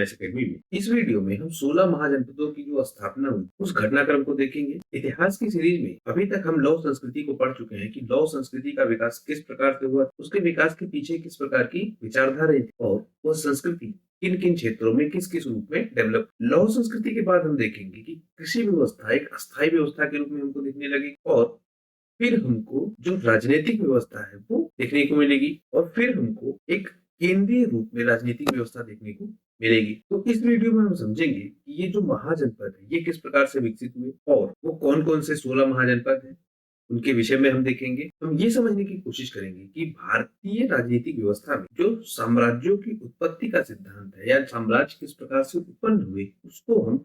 MS academy में। इस video में हम 16 महाजनपदों की जो स्थापना हुई उस घटनाक्रम को देखेंगे। इतिहास की सीरीज में अभी तक हम लौह संस्कृति को पढ़ चुके हैं कि लौह संस्कृति का विकास किस प्रकार से हुआ, उसके विकास के पीछे किस प्रकार की विचारधारा थी और वह संस्कृति किन किन क्षेत्रों में किस किस रूप में डेवलप। लौह संस्कृति के बाद हम देखेंगे कि कृषि व्यवस्था एक अस्थायी व्यवस्था के रूप में हमको दिखने लगी और फिर हमको जो राजनीतिक व्यवस्था है वो देखने को मिलेगी और फिर हमको एक केंद्रीय रूप में राजनीतिक व्यवस्था देखने को मिलेगी। तो इस वीडियो में हम समझेंगे कि ये जो महाजनपद है ये किस प्रकार से विकसित हुए और वो कौन कौन से 16 महाजनपद हैं उनके विषय में हम देखेंगे। हम ये समझने की कोशिश करेंगे कि भारतीय राजनीतिक व्यवस्था में जो साम्राज्यों की उत्पत्ति का सिद्धांत है या साम्राज्य किस प्रकार से उत्पन्न हुए उसको हम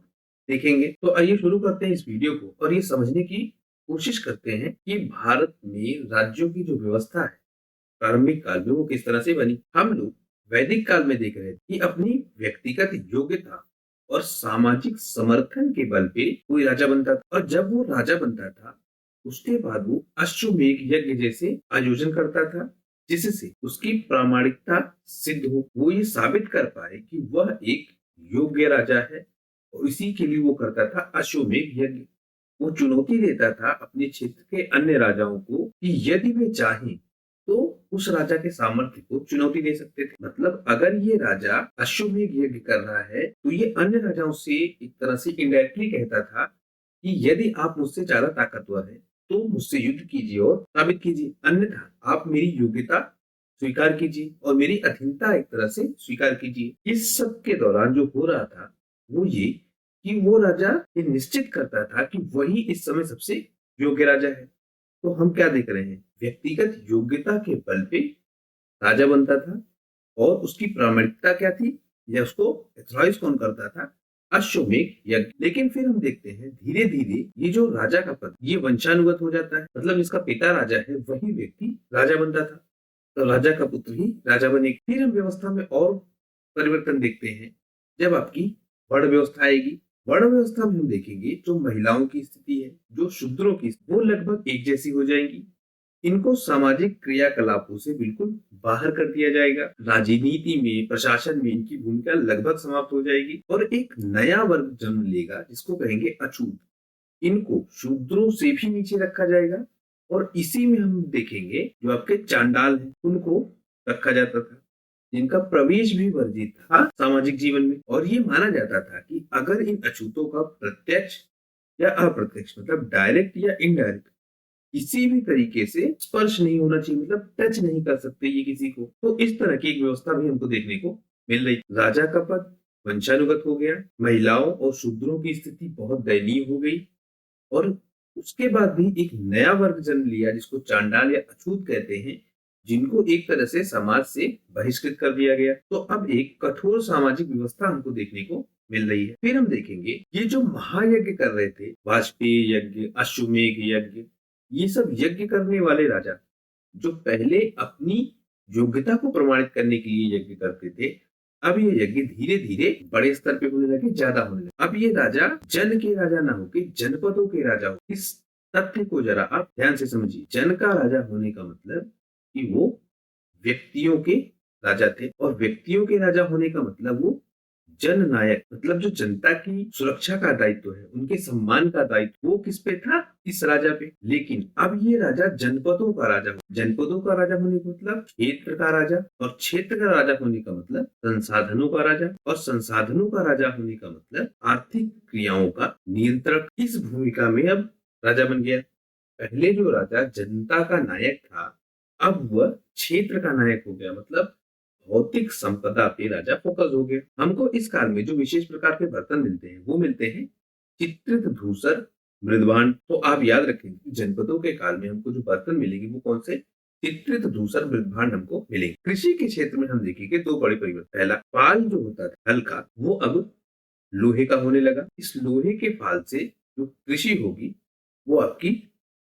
देखेंगे। तो आइए शुरू करते हैं इस वीडियो को और ये समझने की कोशिश करते हैं कि भारत में राज्यों की जो व्यवस्था है प्रारंभिक काल में वो किस तरह से बनी। हम लोग वैदिक काल में देख रहे थे कि अपनी व्यक्तिगत योग्यता और सामाजिक समर्थन के बल पे कोई राजा बनता था और जब वो राजा बनता था उसके बाद वो अश्वमेध यज्ञ जैसे आयोजन करता था जिससे उसकी प्रामाणिकता सिद्ध हो, वो ये साबित कर पाए कि वह एक योग्य राजा है और इसी के लिए वो करता था अश्वमेध यज्ञ। वो चुनौती देता था अपने क्षेत्र के अन्य राजाओं को कि यदि वे चाहें तो उस राजा के सामर्थ्य को चुनौती दे सकते थे। मतलब अगर ये राजा अश्वमेध यज्ञ कर रहा है तो ये अन्य राजाओं से एक तरह से इनडायरेक्टली कहता था कि यदि आप मुझसे ज्यादा ताकतवर है तो मुझसे युद्ध कीजिए और साबित कीजिए, अन्यथा आप मेरी योग्यता स्वीकार कीजिए और मेरी अधीनता एक तरह से स्वीकार कीजिए। इस सब के दौरान जो हो रहा था वो ये कि वो राजा ये निश्चित करता था कि वही इस समय सबसे योग्य राजा है। तो हम क्या देख रहे हैं, व्यक्तिगत योग्यता के बल पे राजा बनता था और उसकी प्रामाणिकता क्या थी या उसको एथोराइज कौन करता था, अश्वमेध यज्ञ। लेकिन फिर हम देखते हैं धीरे धीरे ये जो राजा का पद ये वंशानुगत हो जाता है, मतलब इसका पिता राजा है वही व्यक्ति राजा बनता था तो राजा का पुत्र ही राजा बनेगा। फिर हम व्यवस्था में और परिवर्तन देखते हैं जब आपकी वर्ण व्यवस्था आएगी। वर्ण व्यवस्था में हम देखेंगे जो महिलाओं की स्थिति है जो शूद्रों की वो लगभग एक जैसी हो जाएंगी। इनको सामाजिक क्रियाकलापों से बिल्कुल बाहर कर दिया जाएगा। राजनीति में प्रशासन में इनकी भूमिका लगभग समाप्त हो जाएगी और एक नया वर्ग जन्म लेगा जिसको कहेंगे अछूत। इनको शूद्रों से भी नीचे रखा जाएगा और इसी में हम देखेंगे जो आपके चांडाल हैं उनको रखा जाता था जिनका प्रवेश भी वर्जित था सामाजिक जीवन में। और ये माना जाता था कि अगर इन अछूतों का प्रत्यक्ष या अप्रत्यक्ष मतलब डायरेक्ट या इनडायरेक्ट किसी भी तरीके से स्पर्श नहीं होना चाहिए, मतलब टच नहीं कर सकते ये किसी को। तो इस तरह की एक व्यवस्था भी हमको देखने को मिल रही। राजा का पद वंशानुगत हो गया, महिलाओं और शूद्रों की स्थिति बहुत दयनीय हो गई और उसके बाद भी एक नया वर्ग जन्म लिया जिसको चांडाल या अछूत कहते हैं, जिनको एक तरह से समाज से बहिष्कृत कर दिया गया। तो अब एक कठोर सामाजिक व्यवस्था हमको देखने को मिल रही है। फिर हम देखेंगे ये जो महायज्ञ कर रहे थे, वाजपेयी यज्ञ, अश्वमेध यज्ञ, ये सब यज्ञ करने वाले राजा जो पहले अपनी योग्यता को प्रमाणित करने के लिए यज्ञ करते थे, अब ये यज्ञ धीरे धीरे बड़े स्तर पे होने लगे, ज्यादा होने लगे। अब ये राजा जन के राजा ना होके जनपदों के राजा हो। इस तथ्य को जरा आप ध्यान से समझिए। जन का राजा होने का मतलब कि वो व्यक्तियों के राजा थे और व्यक्तियों के राजा होने का मतलब वो जननायक, मतलब जो जनता की सुरक्षा का दायित्व है, उनके सम्मान का दायित्व वो किस पे था, इस राजा पे। लेकिन अब ये राजा जनपदों का राजा, जनपदों का राजा होने का मतलब क्षेत्र का राजा और क्षेत्र का राजा होने का मतलब संसाधनों का राजा और संसाधनों का राजा होने का मतलब आर्थिक क्रियाओं का नियंत्रक। इस भूमिका में अब राजा बन गया। पहले जो राजा जनता का नायक था अब वह क्षेत्र का नायक हो गया, मतलब भौतिक संपदा पे राजा फोकस हो गया। हमको इस काल में जो विशेष प्रकार के बर्तन मिलते हैं वो मिलते हैं चित्रित धूसर मृदभांड। तो आप याद रखें कि जनपदों के काल में हमको जो बर्तन मिलेंगे वो कौन से, चित्रित धूसर मृदभांड हमको मिलेंगे। कृषि के क्षेत्र में हम देखेंगे दो बड़े परिवर्तन। पहला, फाल जो होता था हल का वो अब लोहे का होने लगा। इस लोहे के फाल से जो कृषि होगी वो आपकी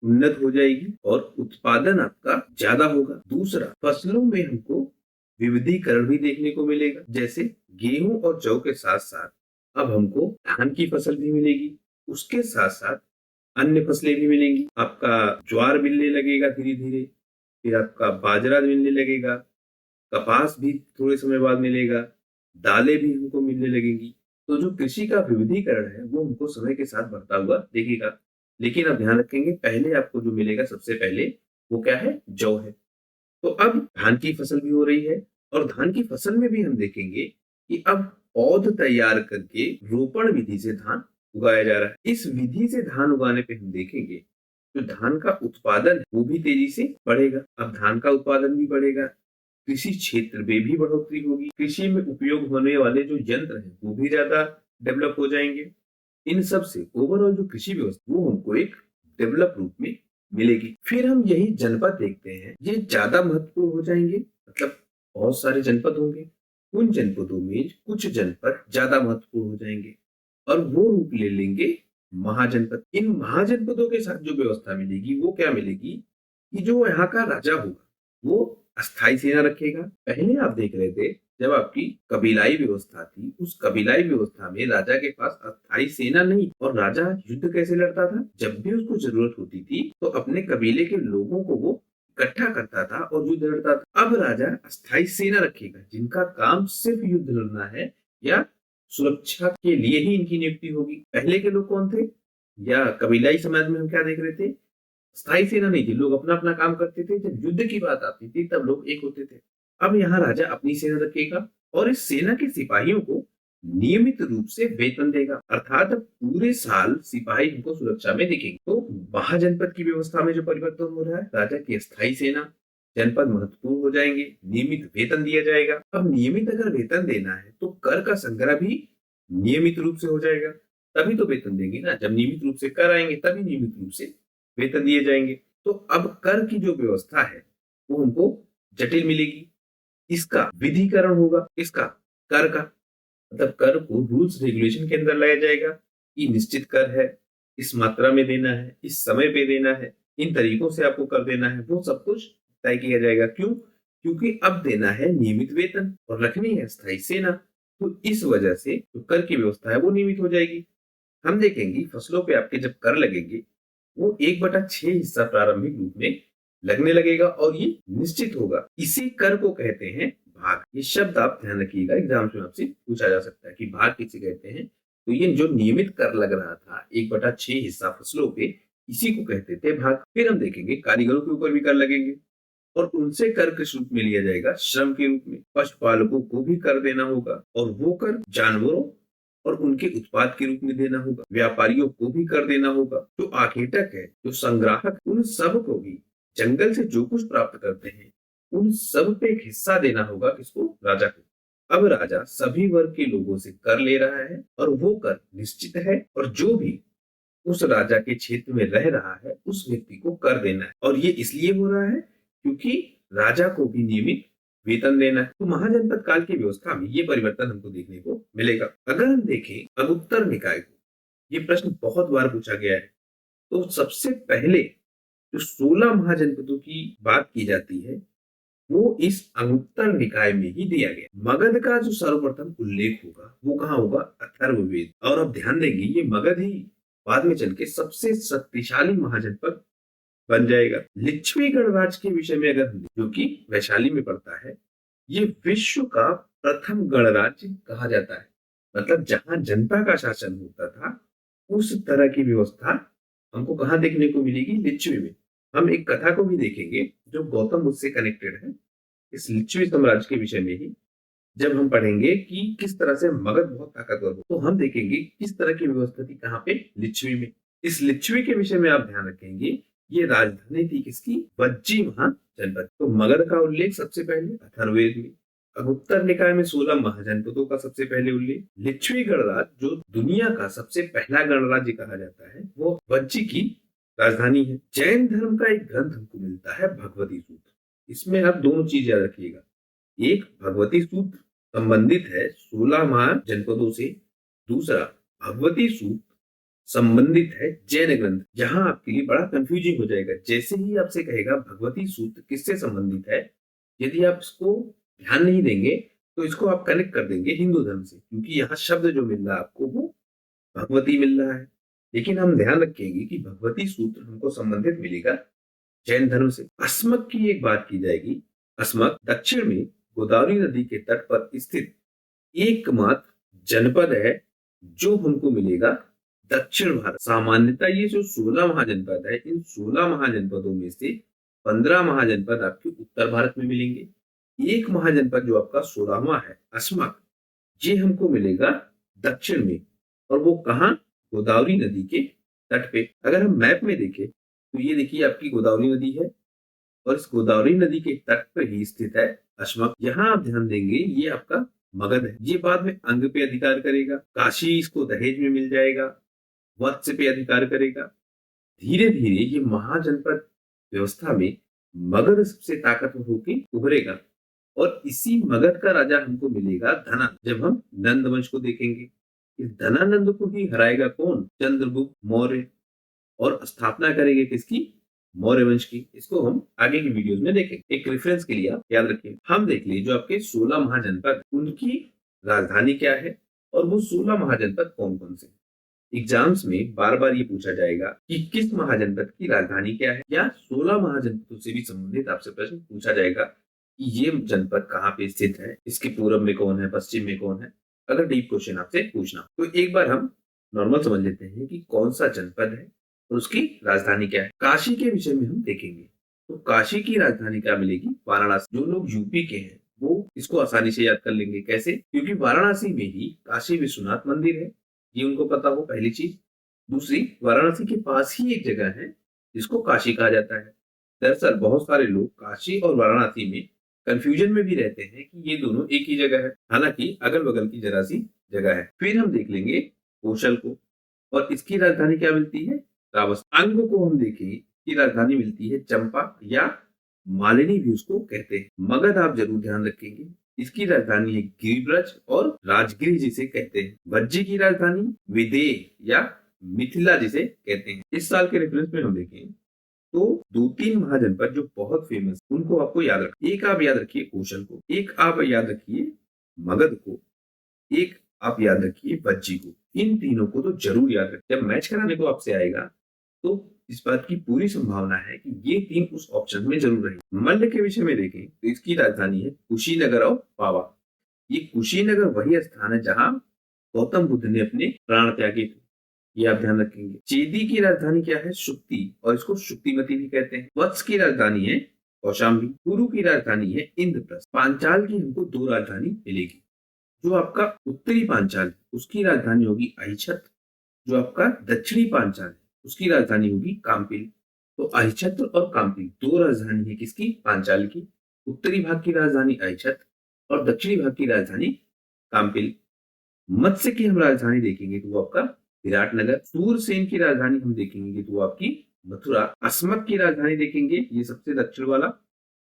उन्नत हो जाएगी और उत्पादन आपका ज्यादा होगा। दूसरा, फसलों में हमको विविधीकरण भी देखने को मिलेगा, जैसे गेहूं और जौ के साथ साथ अब हमको धान की फसल भी मिलेगी, उसके साथ साथ अन्य फसलें भी मिलेंगी। आपका ज्वार मिलने लगेगा धीरे धीरे, फिर आपका बाजरा मिलने लगेगा, कपास भी थोड़े समय बाद मिलेगा, दालें भी हमको मिलने लगेंगी। तो जो कृषि का विविधीकरण है वो हमको समय के साथ बढ़ता हुआ दिखेगा। लेकिन अब ध्यान रखेंगे, पहले आपको जो मिलेगा सबसे पहले वो क्या है? जौ है। तो अब धान की फसल भी हो रही है, और धान की फसल में भी हम देखेंगे कि अब पौध तैयार करके रोपण विधि से धान उगाया जा रहा है। इस विधि से धान उगाने पे हम देखेंगे जो धान का उत्पादन है वो भी तेजी से बढ़ेगा। अब धान का उत्पादन भी बढ़ेगा, कृषि क्षेत्र में भी बढ़ोतरी होगी, कृषि में उपयोग होने वाले जो यंत्र हैं वो भी ज्यादा डेवलप हो जाएंगे। इन सब से ओवरऑल जो कृषि व्यवस्था वो हमको एक डेवलप रूप में मिलेगी। फिर हम यही जनपद देखते हैं, ये ज्यादा महत्वपूर्ण हो जाएंगे, मतलब बहुत सारे जनपद होंगे, उन जनपदों में कुछ जनपद ज्यादा महत्वपूर्ण हो जाएंगे और वो रूप ले लेंगे महाजनपद। इन महाजनपदों के साथ जो व्यवस्था मिलेगी वो क्या मिलेगी कि जो यहाँ का राजा होगा वो अस्थाई सेना रखेगा। पहले आप देख रहे थे जब आपकी कबीलाई व्यवस्था थी, उस कबीलाई व्यवस्था में राजा के पास अस्थाई सेना नहीं, और राजा युद्ध कैसे लड़ता था? जब भी उसको जरूरत होती थी तो अपने कबीले के लोगों को वो इकट्ठा करता था और युद्ध लड़ता था। अब राजा अस्थाई सेना रखेगा जिनका काम सिर्फ युद्ध लड़ना है या सुरक्षा के लिए ही इनकी नियुक्ति होगी। पहले के लोग कौन थे, या कबीलाई समाज में हम क्या देख रहे थे? स्थायी सेना नहीं थी, लोग अपना अपना काम करते थे, जब युद्ध की बात आती थी तब लोग एक होते थे। अब यहाँ राजा अपनी सेना रखेगा और इस सेना के सिपाहियों को नियमित रूप से वेतन देगा, अर्थात पूरे साल सिपाही हमको सुरक्षा में दिखेंगे। तो महाजनपद की व्यवस्था में जो परिवर्तन हो रहा है, राजा की स्थायी सेना, जनपद महत्वपूर्ण हो जाएंगे, नियमित वेतन दिया जाएगा। अब नियमित अगर वेतन देना है तो कर का संग्रह भी नियमित रूप से हो जाएगा, तभी तो वेतन देंगे ना। जब नियमित रूप से कर आएंगे तभी नियमित रूप से वेतन दिए जाएंगे। तो अब कर की जो व्यवस्था है वो हमको जटिल मिलेगी, इसका विधिकरण होगा, इसका कर का मतलब कर को रूल्स रेगुलेशन के अंदर लाया जाएगा कि निश्चित कर है, इस मात्रा में देना है, इस समय पे देना है, इन तरीकों से आपको कर देना है, वो सब कुछ तय किया जाएगा। क्यों? क्योंकि अब देना है नियमित वेतन और रखनी है स्थायी सेना, तो इस वजह से जो कर की व्यवस्था है वो नियमित हो जाएगी। हम देखेंगे फसलों पे आपके जब कर लगेंगे वो 1/6 हिस्सा प्रारंभिक रूप में लगने लगेगा और ये निश्चित होगा। इसी कर को कहते हैं भाग। ये शब्द आप ध्यान रखिएगा, एग्जाम में आपसे पूछा जा सकता है कि भाग किसे कहते हैं। तो ये जो नियमित कर लग रहा था 1/6 हिस्सा फसलों पे, इसी को कहते थे भाग। फिर हम देखेंगे कारीगरों के ऊपर भी कर लगेंगे और उनसे कर किस रूप में लिया जाएगा? श्रम के रूप में। पशुपालकों को भी कर देना होगा और वो कर जानवरों और उनके उत्पाद के रूप में देना होगा। व्यापारियों को भी कर देना होगा। जो आखेटक है, जो संग्राहक, उन सब को भी जंगल से जो कुछ प्राप्त करते हैं उन सब पे एक हिस्सा देना होगा। किसको? राजा को। अब राजा सभी वर्ग के लोगों से कर ले रहा है और वो कर निश्चित है, और जो भी उस राजा के क्षेत्र में रह रहा है उस व्यक्ति को कर देना है। और ये इसलिए हो रहा है क्योंकि राजा को भी नियमित वेतन देना है। तो महाजनपद काल की व्यवस्था में ये परिवर्तन हमको देखने को मिलेगा। अगर हम देखें अगुत्तर निकाय को, ये प्रश्न बहुत बार पूछा गया है। तो सबसे पहले जो 16 महाजनपदों की बात की जाती है वो इस अगुत्तर निकाय में ही दिया गया। मगध का जो सर्वप्रथम उल्लेख होगा वो कहाँ होगा? अथर्ववेद। और अब ध्यान देंगे ये मगध ही बाद में चल के सबसे शक्तिशाली महाजनपद बन जाएगा। लिच्छवी गणराज्य के विषय में अगर हम जो कि वैशाली में पड़ता है, ये विश्व का प्रथम गणराज्य कहा जाता है। मतलब जहां जनता का शासन होता था उस तरह की व्यवस्था हमको कहाँ देखने को मिलेगी? लिच्छवी में। हम एक कथा को भी देखेंगे जो गौतम बुद्ध से कनेक्टेड है, इस लिच्छवी साम्राज्य के विषय में ही। जब हम पढ़ेंगे कि किस तरह से मगध बहुत ताकतवर हो, तो हम देखेंगे किस तरह की व्यवस्था थी कहाँ पे? लिच्छवी में। इस लिच्छवी के विषय में आप ध्यान रखेंगे, ये राजधानी थी किसकी? वज्जी महाजनपद। तो मगध का उल्लेख सबसे पहले अथर्ववेद में, अगुत्तर निकाय में 16 महाजनपदों का सबसे पहले उल्लेख, लिच्छवी गणराज्य जो दुनिया का सबसे पहला गणराज्य कहा जाता है वो वज्जी की राजधानी है। जैन धर्म का एक ग्रंथ हमको मिलता है भगवती सूत्र। इसमें आप दोनों चीज याद रखिएगा, एक भगवती सूत्र संबंधित है 16 महाजनपदों से, दूसरा भगवती सूत्र संबंधित है जैन ग्रंथ। यहाँ आपके लिए बड़ा कंफ्यूजिंग हो जाएगा, जैसे ही आपसे कहेगा भगवती सूत्र किससे संबंधित है, यदि आप इसको ध्यान नहीं देंगे तो इसको आप कनेक्ट कर देंगे हिंदू धर्म से, क्योंकि यहाँ शब्द जो मिल रहा है आपको वो भगवती मिल रहा है। लेकिन हम ध्यान रखेंगे कि भगवती सूत्र हमको संबंधित मिलेगा जैन धर्म से। अस्मक की एक बात की जाएगी। अस्मक दक्षिण में गोदावरी नदी के तट पर स्थित एकमात्र जनपद है जो हमको मिलेगा दक्षिण भारत। सामान्यतः ये जो 16 महाजनपद है, इन 16 महाजनपदों में से 15 महाजनपद आपके उत्तर भारत में मिलेंगे। एक महाजनपद जो आपका 16वां है, अस्मक, ये हमको मिलेगा दक्षिण में। और वो कहाँ? गोदावरी नदी के तट पे। अगर हम मैप में देखें तो ये देखिए आपकी गोदावरी नदी है और इस गोदावरी नदी के तट पर ही स्थित है अस्मक। यहाँ आप ध्यान देंगे ये आपका मगध है। ये बाद में अंग पे अधिकार करेगा, काशी इसको दहेज में मिल जाएगा, वत्स पे अधिकार करेगा। धीरे धीरे ये महाजनपद व्यवस्था में मगध सबसे ताकतवर होकर उभरेगा और इसी मगध का राजा हमको मिलेगा धना। जब हम नंद वंश को देखेंगे, इस धनानंद को ही हराएगा कौन? चंद्रगुप्त मौर्य, और स्थापना करेंगे किसकी? मौर्य वंश की। इसको हम आगे की वीडियोस में देखेंगे। एक रेफरेंस के लिए आप याद रखिए। हम देख लीजिए जो आपके 16 महाजनपद, उनकी राजधानी क्या है और वो 16 महाजनपद कौन कौन से। एग्जाम्स में बार बार ये पूछा जाएगा कि किस महाजनपद की राजधानी क्या है, या 16 महाजनपदों से भी संबंधित आपसे प्रश्न पूछा जाएगा कि ये जनपद कहाँ पे स्थित है, इसके पूर्व में कौन है, पश्चिम में कौन है। अगर डीप क्वेश्चन आपसे पूछना तो एक बार हम नॉर्मल समझ लेते हैं कि कौन सा जनपद है और उसकी राजधानी क्या है। काशी के विषय में हम देखेंगे तो काशी की राजधानी क्या मिलेगी? वाराणसी। जो लोग यूपी के हैं वो इसको आसानी से याद कर लेंगे। कैसे? क्योंकि वाराणसी में ही काशी विश्वनाथ मंदिर है, ये उनको पता हो, पहली चीज। दूसरी, वाराणसी के पास ही एक जगह है जिसको काशी कहा जाता है। दरअसल बहुत सारे लोग काशी और वाराणसी में कंफ्यूजन में भी रहते हैं कि ये दोनों एक ही जगह है, हालांकि अगल बगल की जरा सी जगह है। फिर हम देख लेंगे कौशल को, और इसकी राजधानी क्या मिलती है? रावस्ती। अंग को हम देखें कि राजधानी मिलती है चंपा या मालिनी भी उसको कहते हैं। मगध आप जरूर ध्यान रखेंगे, इसकी राजधानी है गिरिब्रज और राजगिरी जिसे कहते हैं। भज्जी की राजधानी विदेह या मिथिला जिसे कहते हैं। इस साल के रेफरेंस में हम देखें तो 2-3 महाजनपद जो बहुत फेमस, उनको आपको याद रखिए। एक आप याद रखिए कौशल को, एक आप याद रखिए मगध को, एक आप याद रखिए भज्जी को। इन तीनों को तो जरूर याद रखिए। जब मैच कराने को आपसे आएगा तो इस बात की पूरी संभावना है कि ये तीन उस ऑप्शन में जरूर रहेंगे। मल्ल के विषय में देखें तो इसकी राजधानी है कुशीनगर और पावा। ये कुशीनगर वही स्थान है जहां गौतम बुद्ध ने अपने प्राण त्यागे थे, ये आप ध्यान रखेंगे। चेदी की राजधानी क्या है? शुक्ति, और इसको शुक्तिमती भी कहते हैं। वत्स की राजधानी है कौशाम्बी। कुरु की राजधानी है इंद्रप्रस्थ। पांचाल की हमको 2 राजधानी मिलेगी। जो आपका उत्तरी पांचाल है उसकी राजधानी होगी अहिछत्र, जो आपका दक्षिणी पांचाल है उसकी राजधानी होगी काम्पिल। तो अहिछत्र और काम्पिल 2 राजधानी है किसकी? पांचाल की। उत्तरी भाग की राजधानी अहिछत्र और दक्षिणी भाग की राजधानी काम्पिल। मत्स्य की हम राजधानी देखेंगे तो वो आपका विराटनगर। सूरसेन की राजधानी हम देखेंगे तो वो आपकी मथुरा। अस्मक की राजधानी देखेंगे, ये सबसे दक्षिण वाला,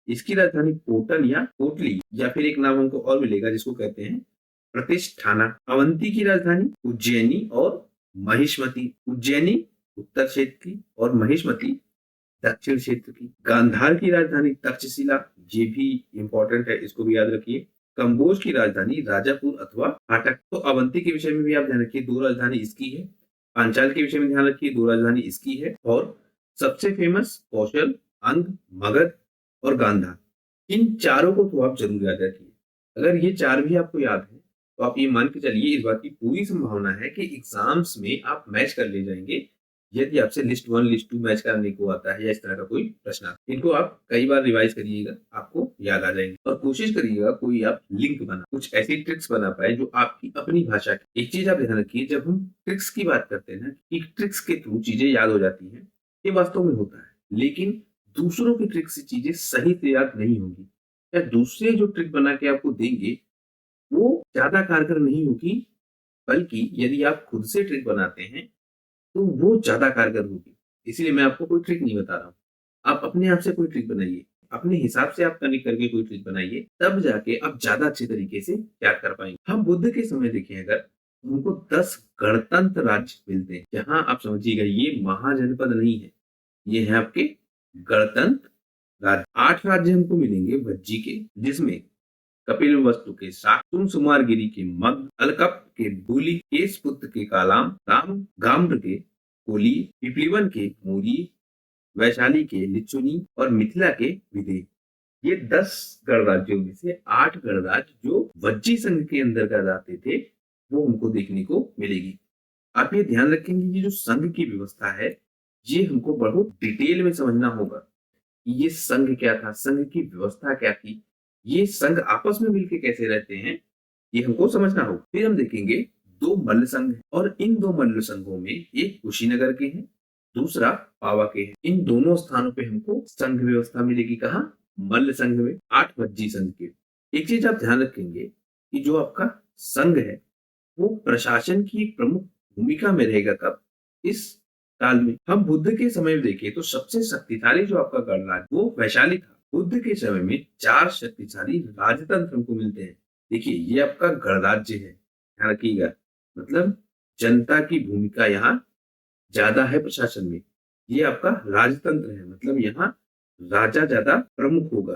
इसकी राजधानी पोटन या पोटली, या फिर एक नाम हमको और मिलेगा जिसको कहते हैं प्रतिष्ठाना। अवंती की राजधानी उज्जैनी और महिष्मती। उज्जैनी उत्तर क्षेत्र की और महिष्मती दक्षिण क्षेत्र की। गांधार की राजधानी तक्षशिला, ये भी इंपॉर्टेंट है, इसको भी याद रखिए। कंबोज की राजधानी राजापुर अथवा फाटक। तो अवंती के विषय में भी आप ध्यान रखिए, 2 राजधानी इसकी है। पांचाल के विषय में ध्यान रखिए, 2 राजधानी इसकी है। और सबसे फेमस कौशल, अंग, मगध और गांधार, इन चारों को तो आप जरूर याद रखिए। अगर ये 4 भी आपको याद है तो आप ये मान के चलिए इस बात की पूरी संभावना है कि एग्जाम्स में आप मैच कर ले जाएंगे, यदि आपसे लिस्ट 1 लिस्ट 2 मैच करने को आता है या इस तरह का कोई प्रश्न आता है। इनको आप कई बार रिवाइज करिएगा, आपको याद आ जाएंगे। और कोशिश करिएगा कोई आप लिंक बना, कुछ ऐसी ट्रिक्स बना पाए जो आपकी अपनी भाषा की। एक चीज आप ध्यान रखिए, जब हम ट्रिक्स की बात करते हैं ना कि ट्रिक्स के थ्रू चीजें याद हो जाती हैं, ये वास्तव में होता है, लेकिन दूसरों की ट्रिक से चीजें सही से याद नहीं होगी, या दूसरे जो ट्रिक बना के आपको देंगे वो ज्यादा कारगर नहीं होगी, बल्कि यदि आप खुद से ट्रिक बनाते हैं तो वो ज्यादा कारगर होगी। इसीलिए मैं आपको कोई ट्रिक नहीं बता रहा हूँ, आप अपने आप से कोई ट्रिक बनाइए, अपने हिसाब से आप कनेक्ट करके कोई ट्रिक बनाइए, तब जाके आप ज्यादा अच्छे तरीके से याद कर पाएंगे। हम बुद्ध के समय देखिए, अगर उनको 10 गणतंत्र राज्य मिलते हैं, जहां आप समझिएगा ये महाजनपद नहीं है, ये है आपके गणतंत्र राज्य। 8 राज्य हमको मिलेंगे भज्जी के, जिसमें कपिल वस्तु के साथ, सुमसुमार गिरी के मग, अलकप के बूली, केशपुत्र के कालाम, राम गाम्र के कोली, पिपलीवन के मोरी, वैशाली के लिचुनी और मिथिला के विदेह। ये 10 गणराज्यों में से 8 गणराज्य जो वज्जी संघ के अंदर आते थे वो हमको देखने को मिलेगी। आप ये ध्यान रखेंगे ये जो संघ की व्यवस्था है ये हमको बहुत डिटेल में समझना होगा। ये संघ क्या था, संघ की व्यवस्था क्या थी, ये संघ आपस में मिलके कैसे रहते हैं, ये हमको समझना होगा। फिर हम देखेंगे 2 मल्ल संघ और इन 2 मल्ल संघों में एक कुशीनगर के हैं, दूसरा पावा के हैं। इन दोनों स्थानों पे हमको संघ व्यवस्था मिलेगी। कहाँ? मल्ल संघ में 8 वज्जी संघ के। एक चीज आप ध्यान रखेंगे कि जो आपका संघ है वो प्रशासन की एक प्रमुख भूमिका में रहेगा। कब? इस काल में। हम बुद्ध के समय में देखें तो सबसे शक्तिशाली जो आपका गणराज्य वो वैशाली था। बुद्ध के समय में 4 शक्तिशाली राजतंत्र हमको मिलते हैं। देखिए ये आपका गणराज्य है, ध्यान रखिएगा, मतलब जनता की भूमिका यहाँ ज्यादा है प्रशासन में। ये आपका राजतंत्र है, मतलब यहाँ राजा ज्यादा प्रमुख होगा।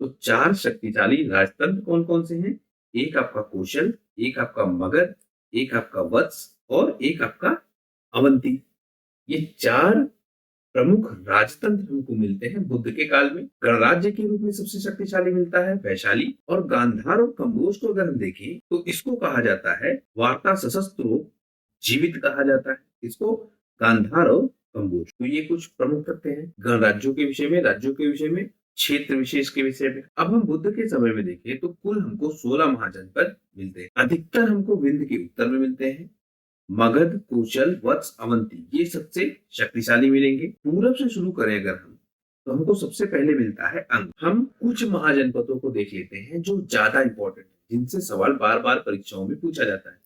तो 4 शक्तिशाली राजतंत्र कौन कौन से हैं? एक आपका कौशल, एक आपका मगध, एक आपका वत्स और एक आपका अवंती। ये 4 प्रमुख राजतंत्र हमको मिलते हैं बुद्ध के काल में। गणराज्य के रूप में सबसे शक्तिशाली मिलता है वैशाली। और गांधार और कम्बोज को अगर हम देखें तो इसको कहा जाता है वार्ता सशस्त्रो जीवित कहा जाता है। इसको गांधार और कम्बोज। तो ये कुछ प्रमुख तथ्य हैं गणराज्यों के विषय में, राज्यों के विषय में, क्षेत्र विशेष के विषय में। अब हम बुद्ध के समय में देखें तो कुल हमको 16 महाजनपद मिलते हैं। अधिकतर हमको विंध्य के उत्तर में मिलते हैं। मगध, कौशल, वत्स, अवंती ये सबसे शक्तिशाली मिलेंगे। पूरब से शुरू करें अगर हम तो हमको सबसे पहले मिलता है अंग। हम कुछ महाजनपदों को देख लेते हैं जो ज्यादा इंपॉर्टेंट है, जिनसे सवाल बार बार परीक्षाओं में पूछा जाता है।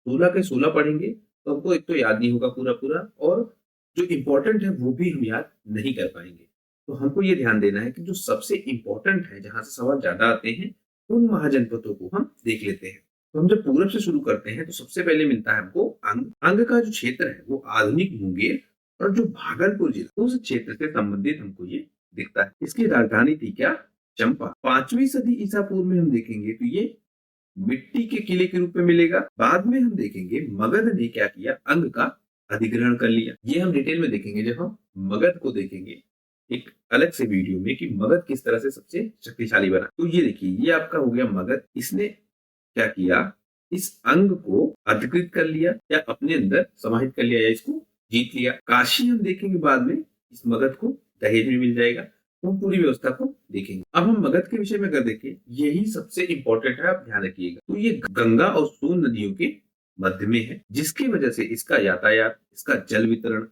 16 के 16 पढ़ेंगे तो हमको एक तो याद नहीं होगा पूरा पूरा, और जो इंपॉर्टेंट है वो भी हम याद नहीं कर पाएंगे। तो हमको ये ध्यान देना है कि जो सबसे इंपॉर्टेंट है, जहां से सवाल ज्यादा आते हैं, उन महाजनपदों को हम देख लेते हैं। तो हम जब पूरब से शुरू करते हैं तो सबसे पहले मिलता है हमको अंग। अंग का जो क्षेत्र है वो आधुनिक मुंगेर और जो भागलपुर जिला उस क्षेत्र से संबंधित हमको ये दिखता है। इसकी राजधानी थी क्या? चंपा। 5वीं सदी ईसा पूर्व में हम देखेंगे तो ये मिट्टी के किले के रूप में मिलेगा। बाद में हम देखेंगे मगध ने क्या किया, अंग का अधिग्रहण कर लिया। ये हम डिटेल में देखेंगे जब हम मगध को देखेंगे एक अलग से वीडियो में कि मगध किस तरह से सबसे शक्तिशाली बना। तो ये देखिए ये आपका हो गया मगध। इसने क्या किया, इस अंग को अधिकृत कर लिया या अपने अंदर समाहित कर लिया या इसको जीत लिया। काशी हम देखेंगे बाद में, इस मगध को दहेज में मिल जाएगा। तो हम पूरी व्यवस्था को देखेंगे। अब हम मगध के विषय में अगर देखें, यही सबसे इंपॉर्टेंट है, आप ध्यान रखिएगा। तो ये गंगा और सोन नदियों के मध्य में है, जिसकी वजह से इसका यातायात, इसका जल वितरण,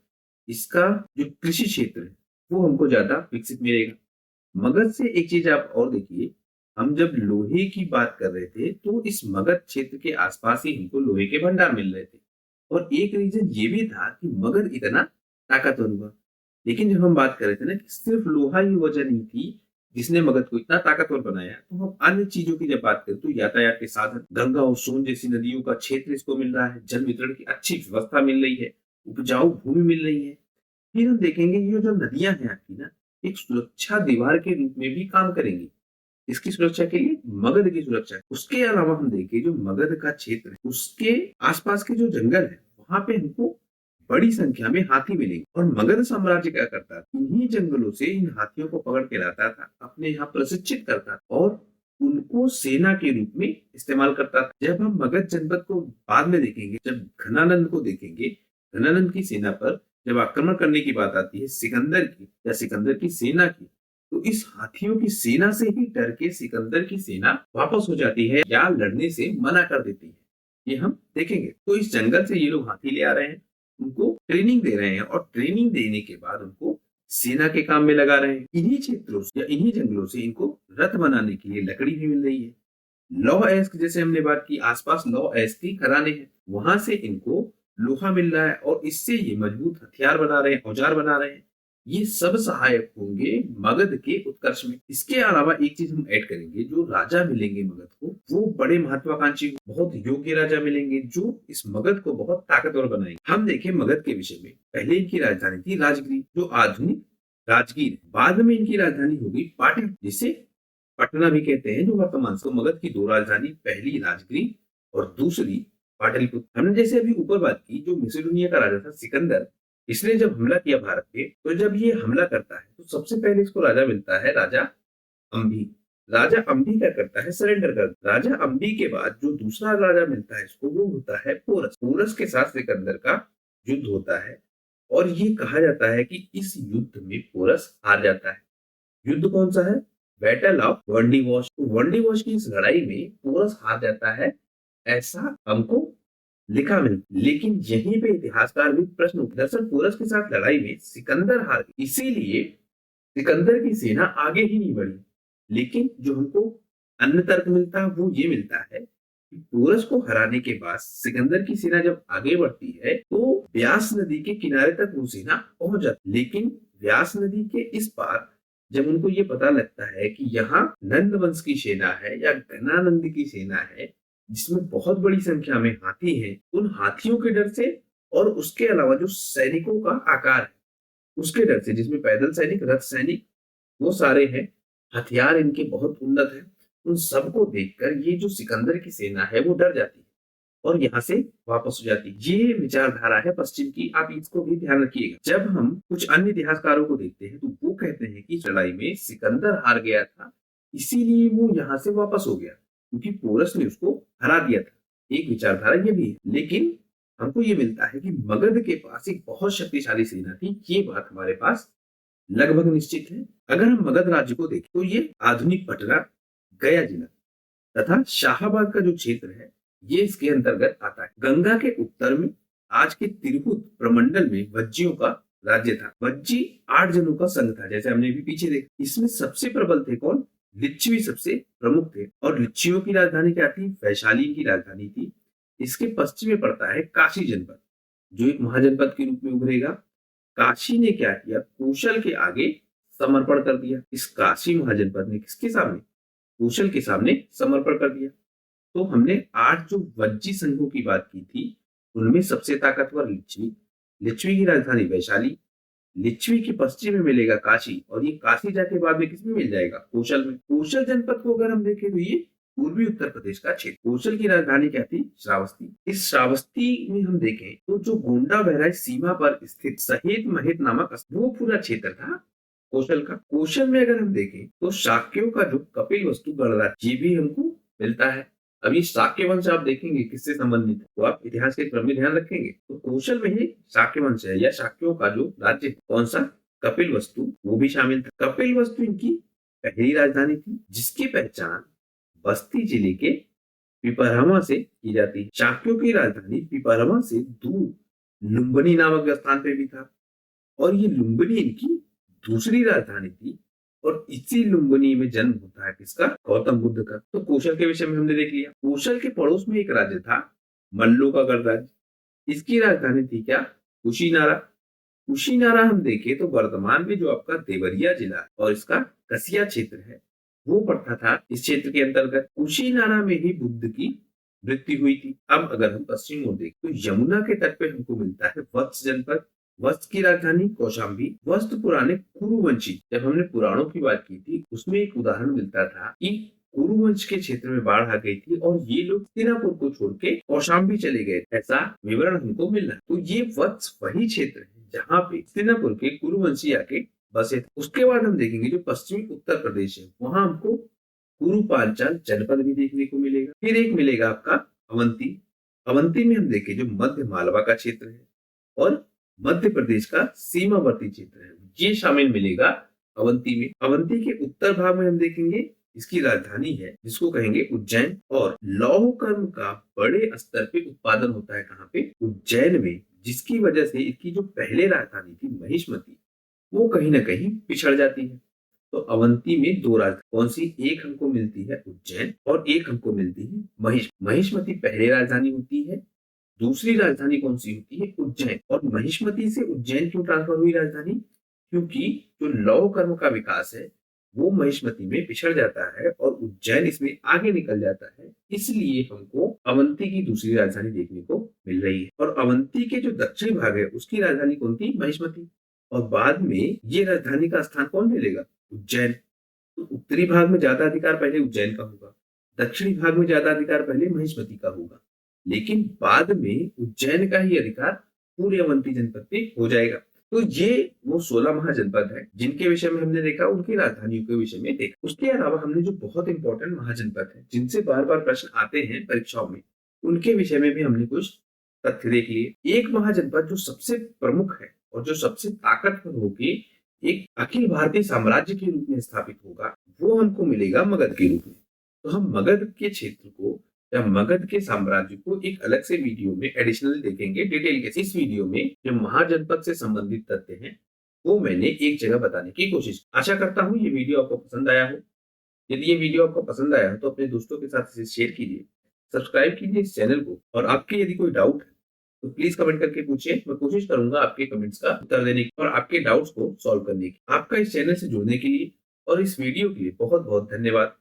इसका जो कृषि क्षेत्र है वो हमको ज्यादा विकसित मिलेगा। मगध से एक चीज आप और देखिए, हम जब लोहे की बात कर रहे थे तो इस मगध क्षेत्र के आसपास ही हमको लोहे के भंडार मिल रहे थे। और एक रीजन ये भी था कि मगध इतना ताकतवर हुआ। लेकिन जब हम बात कर रहे थे ना कि सिर्फ लोहा ही वजह नहीं थी जिसने मगध को इतना ताकतवर बनाया, तो हम अन्य चीजों की जब बात करें तो यातायात के साधन, गंगा और सोन जैसी नदियों का क्षेत्र इसको मिल रहा है, जल वितरण की अच्छी व्यवस्था मिल रही है, उपजाऊ भूमि मिल रही है। फिर हम देखेंगे ये जो नदियां हैं आपकी ना, एक सुरक्षा दीवार के रूप में भी काम करेंगी। इसकी सुरक्षा के लिए, मगध की सुरक्षा। उसके अलावा हम देखें जो मगध का क्षेत्र है उसके आसपास के जो जंगल है वहां पे हमको बड़ी संख्या में हाथी मिलेंगे। और मगध साम्राज्य क्या करता था, इन्हीं जंगलों से इन हाथियों को पकड़ के लाता था, अपने यहाँ प्रशिक्षित करता था और उनको सेना के रूप में इस्तेमाल करता था। जब हम मगध जनपद को बाद में देखेंगे, जब घनानंद को देखेंगे, घनानंद की सेना पर जब आक्रमण करने की बात आती है सिकंदर की या सिकंदर की सेना की, तो इस हाथियों की सेना से ही डर के सिकंदर की सेना वापस हो जाती है या लड़ने से मना कर देती है। ये हम देखेंगे। तो इस जंगल से ये लोग हाथी ले आ रहे हैं, उनको ट्रेनिंग दे रहे हैं और ट्रेनिंग देने के बाद उनको सेना के काम में लगा रहे हैं। इन्हीं क्षेत्रों से या इन्हीं जंगलों से इनको रथ बनाने के लिए लकड़ी भी मिल रही है। लौह अयस्क जैसे हमने बात की, आसपास लौह अयस्क की खदानें हैं, वहां से इनको लोहा मिल रहा है और इससे ये मजबूत हथियार बना रहे हैं, औजार बना रहे हैं। ये सब सहायक होंगे मगध के उत्कर्ष में। इसके अलावा एक चीज हम ऐड करेंगे, जो राजा मिलेंगे मगध को वो बड़े महत्वाकांक्षी, बहुत योग्य राजा मिलेंगे जो इस मगध को बहुत ताकतवर बनाएंगे। हम देखें मगध के विषय में, पहले इनकी राजधानी थी राजगिरी, जो आधुनिक राजगीर। बाद में इनकी राजधानी होगी पाटन, जिसे पटना भी कहते हैं, जो वर्तमान से। मगध की 2 राजधानी, पहली राजगिरी और दूसरी पाटलिपुत्र। हमने जैसे अभी ऊपर बात की, जो मैसेडोनिया का राजा था सिकंदर, इसने जब हमला किया भारत पे, तो जब ये हमला करता है तो सबसे पहले इसको राजा मिलता है, राजा अम्भी। राजा अम्भी क्या करता है, सरेंडर कर। राजा अम्भी के बाद जो दूसरा राजा मिलता है इसको, वो होता है पोरस। पोरस के साथ सिकंदर का युद्ध होता है और ये कहा जाता है कि इस युद्ध में पोरस हार जाता है। युद्ध कौन सा है? Battle of वंडीवॉश। वंडीवॉश की इस लड़ाई में पोरस हार जाता है, ऐसा हमको लिखा मिलता। लेकिन यहीं पे इतिहासकार भी प्रश्न उठे, दरअसल पोरस के साथ लड़ाई में सिकंदर हार गया, इसीलिए सिकंदर की सेना आगे ही नहीं बढ़ी। लेकिन जो हमको अन्य तर्क मिलता है वो ये मिलता है कि पोरस को हराने के बाद सिकंदर की सेना जब आगे बढ़ती है तो व्यास नदी के किनारे तक वो सेना पहुंच जाती। लेकिन व्यास नदी के इस पार जब उनको ये पता लगता है कि यहाँ नंद वंश की सेना है या घनानंद की सेना है, जिसमें बहुत बड़ी संख्या में हाथी हैं, उन हाथियों के डर से और उसके अलावा जो सैनिकों का आकार है उसके डर से, जिसमें पैदल सैनिक, रथ सैनिक, वो सारे हैं, हथियार इनके बहुत उन्नत हैं, उन सबको देखकर ये जो सिकंदर की सेना है वो डर जाती है और यहाँ से वापस हो जाती है। ये विचारधारा है पश्चिम की, आप इसको भी ध्यान रखिएगा। जब हम कुछ अन्य इतिहासकारों को देखते हैं तो वो कहते हैं कि लड़ाई में सिकंदर हार गया था, इसीलिए वो यहाँ से वापस हो गया क्योंकि पोरस ने उसको हरा दिया था। एक विचारधारा ये भी है। लेकिन हमको ये मिलता है कि मगध के पास एक बहुत शक्तिशाली सेना थी, ये बात हमारे पास लगभग निश्चित है। अगर हम मगध राज्य को देखें तो ये आधुनिक पटना, गया जिला तथा शाहाबाद का जो क्षेत्र है ये इसके अंतर्गत आता है। गंगा के उत्तर में आज के तिरहुत प्रमंडल में वज्जियों का राज्य था। वज्जी 8 जनों का संघ था, जैसे हमने भी पीछे देखा। इसमें सबसे प्रबल थे कौन? लिच्छवी सबसे प्रमुख थे। और लिच्छियों की राजधानी क्या थी? वैशाली की राजधानी थी। इसके पश्चिम में पड़ता है काशी जनपद, जो एक महाजनपद के रूप में उभरेगा। काशी ने क्या किया? कौशल के आगे समर्पण कर दिया। इस काशी महाजनपद ने किसके सामने? कौशल के सामने समर्पण कर दिया। तो हमने 8 जो वज्जी संघों की बात की थी उनमें सबसे ताकतवर लिच्छवी, लिच्छवी की राजधानी वैशाली, लिच्छवी के पश्चिम में मिलेगा काशी, और ये काशी जाके बाद में किसमें मिल जाएगा? कौशल में। कौशल जनपद को अगर हम देखें तो ये पूर्वी उत्तर प्रदेश का क्षेत्र। कौशल की राजधानी क्या थी? श्रावस्ती। इस श्रावस्ती में हम देखें तो जो गोंडा बहराइच सीमा पर स्थित सहेत महेत नामक वो पूरा क्षेत्र था कौशल का। कौशल में अगर हम देखें तो शाक्यों का जो कपिल वस्तु गणराज्य ये भी हमको मिलता है। अभी शाक्य वंश आप देखेंगे किससे संबंधित है, तो आप इतिहास के क्रम में ध्यान रखेंगे तो कौशल में ही शाक्य वंश है या शाक्यों का जो राज्य कौन सा? कपिल वस्तु, वो भी शामिल था। कपिल वस्तु इनकी पहली राजधानी थी, जिसकी पहचान बस्ती जिले के पिपरहवा से की जाती है। शाक्यों की राजधानी पिपरहवा से दूर लुम्बिनी नामक स्थान पे भी था और ये लुम्बिनी इनकी दूसरी राजधानी थी। और इसी लुम्बिनी में जन्म होता है किसका? गौतम बुद्ध का। तो कौशल के विषय में हमने देख लिया। कौशल के पड़ोस में एक राज्य था मल्लो का गणराज्य। इसकी राजधानी थी क्या? कुशीनारा। कुशीनारा हम देखें तो वर्तमान में जो आपका देवरिया जिला है और इसका कसिया क्षेत्र है वो पड़ता था इस क्षेत्र के अंतर्गत। कुशीनारा में ही बुद्ध की मृत्यु हुई थी। अब अगर हम पश्चिम ओर देखें तो यमुना के तट पे हमको मिलता है वत्स जनपद। वत्स की राजधानी कौशाम्बी। वत्स पुराने कुरुवंशी, जब हमने पुराणों की बात की थी उसमें एक उदाहरण मिलता था कि कुरुवंश के क्षेत्र में बाढ़ आ गई थी और ये लोग हस्तिनापुर को छोड़ के कौशाम्बी चले गए, ऐसा विवरण हमको मिल रहा है। तो ये वत्स वही क्षेत्र है जहाँ पे हस्तिनापुर के कुरुवंशी आके बसे थे। उसके बाद हम देखेंगे जो पश्चिमी उत्तर प्रदेश है वहां हमको कुरु पांचाल जनपद भी देखने को मिलेगा। फिर एक मिलेगा आपका अवंती। अवंती में हम देखें जो मध्य मालवा का क्षेत्र है और मध्य प्रदेश का सीमावर्ती क्षेत्र है, ये शामिल मिलेगा अवंती में। अवंती के उत्तर भाग में हम देखेंगे इसकी राजधानी है जिसको कहेंगे उज्जैन। और लौह कर्म का बड़े स्तर पे उत्पादन होता है कहाँ पे? उज्जैन में, जिसकी वजह से इसकी जो पहले राजधानी थी महिष्मती वो कहीं ना कहीं पिछड़ जाती है। तो अवंती में 2 राजधानी कौन सी? एक हमको मिलती है उज्जैन और एक हमको मिलती है महिष्मती पहले राजधानी होती है, दूसरी राजधानी कौन सी होती है? उज्जैन। और महिष्मती से उज्जैन क्यों ट्रांसफर हुई राजधानी? क्योंकि जो लौह कर्म का विकास है वो महिष्मती में पिछड़ जाता है और उज्जैन इसमें आगे निकल जाता है, इसलिए हमको अवंती की दूसरी राजधानी देखने को मिल रही है। और अवंती के जो दक्षिणी भाग है उसकी राजधानी कौन थी? महिष्मती। और बाद में ये राजधानी का स्थान कौन ले लेगा? उज्जैन। तो उत्तरी भाग में ज्यादा अधिकार पहले उज्जैन का होगा, दक्षिणी भाग में ज्यादा अधिकार पहले महिष्मती का होगा, लेकिन बाद में उज्जैन का ही अधिकार पूरे अवंती जनपद पे हो जाएगा। तो ये वो 16 महाजनपद है जिनके विषय में हमने देखा, उनकी राजधानियों के विषय में देखा। उसके अलावा हमने जो बहुत इंपॉर्टेंट महाजनपद है जिनसे बार बार प्रश्न आते हैं परीक्षाओं में, उनके विषय में भी हमने कुछ तथ्य देख लिए। एक महाजनपद जो सबसे प्रमुख है और जो सबसे ताकतवर होके एक अखिल भारतीय साम्राज्य के रूप में स्थापित होगा, वो हमको मिलेगा मगध के रूप में। तो हम मगध के क्षेत्र को या मगध के साम्राज्य को एक अलग से वीडियो में एडिशनल देखेंगे डिटेल के। इस वीडियो में जो महाजनपद से संबंधित तथ्य हैं वो मैंने एक जगह बताने की कोशिश। आशा करता हूँ ये वीडियो आपको पसंद आया हो। यदि ये वीडियो आपको पसंद आया हो तो अपने दोस्तों के साथ इसे शेयर कीजिए, सब्सक्राइब कीजिए इस चैनल को, और आपके यदि कोई डाउट है तो प्लीज कमेंट करके पूछिए। मैं कोशिश करूंगा आपके कमेंट्स का उत्तर देने की और आपके डाउट्स को सॉल्व करने की। आपका इस चैनल से जुड़ने के लिए और इस वीडियो के लिए बहुत बहुत धन्यवाद।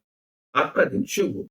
आपका दिन शुभ हो।